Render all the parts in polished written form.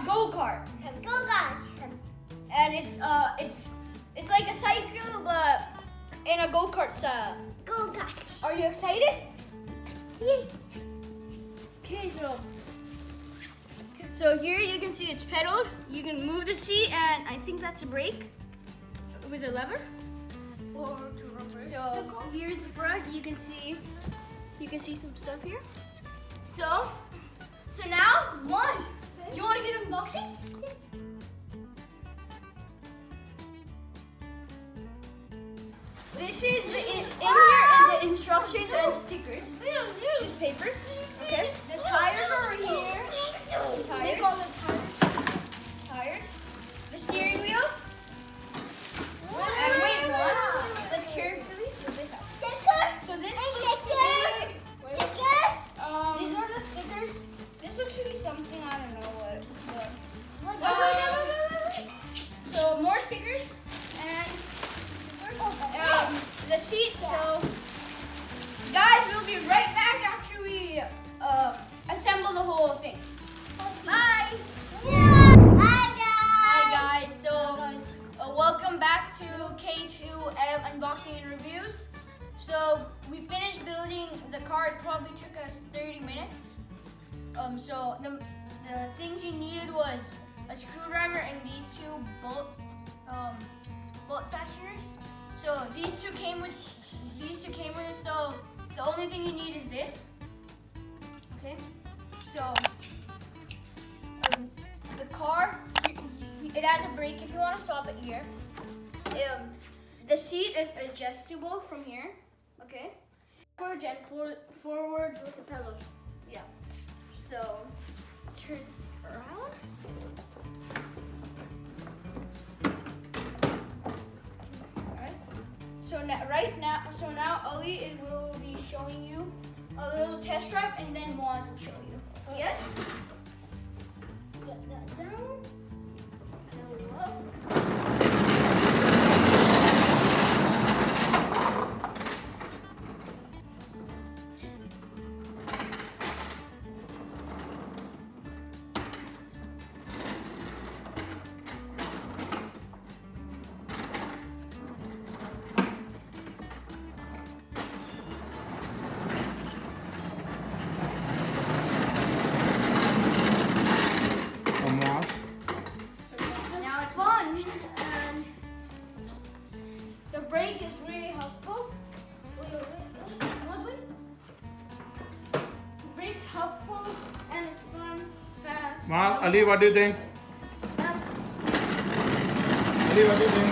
Go-Kart. Go-Kart. And it's like a cycle, but in a go-kart style. Go-Kart. Are you excited? Yeah. Okay, so here you can see it's pedaled. You can move the seat, and I think that's a brake with a lever. So here's the front. You can see some stuff here. So now, Muaz, do you want to get an unboxing? This is in here is the instructions and stickers. This paper. Okay. The tires are here. Tires. All the tires. The steering wheel. And wait, Muaz. Let's carefully put this out. So this looks to be. These are the stickers. This looks to be something, I don't know what. So more stickers and the seat. So guys, we'll be right back after we assemble the whole thing. Bye. Hi guys. So welcome back to K2M Unboxing and Reviews. So we finished building the car. It probably took us 30 minutes. So the things you needed was a screwdriver and these two bolt fasteners. So these two came with it. So the only thing you need is this. Okay. So the car, it has a brake if you want to stop it here. The seat is adjustable from here. Okay. Backwards and forwards with the pedals. Yeah. So turn around. So now Ali will be showing you a little test drive, and then Muaz will show you. Yes. Get that down. And up. Now it's fun, and the brake is really helpful. Wait. The brake's helpful, and it's fun, fast. Muaz, Ali, what do you think? Ali, what do you think?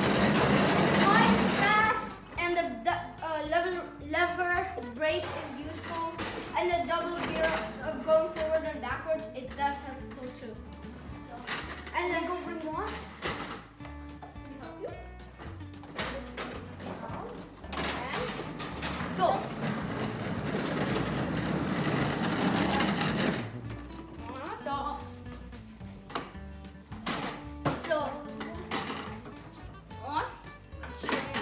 Fun, fast, and the lever brake is useful, and the double gear of going forward and backwards, that's helpful too. And then go bring Muaz. Help you. And go. Stop. So, Muaz.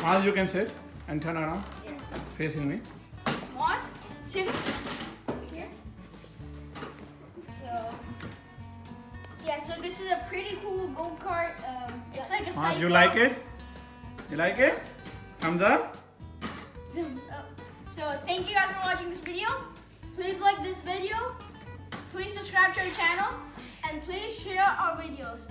Muaz, you can sit and turn around, Yeah. facing me. Muaz, sit here. So this is a pretty cool go-kart. It's like a Muaz, cycle. you like it? You like it? Thumbs up? So thank you guys for watching this video. Please like this video. Please subscribe to our channel. And please share our videos.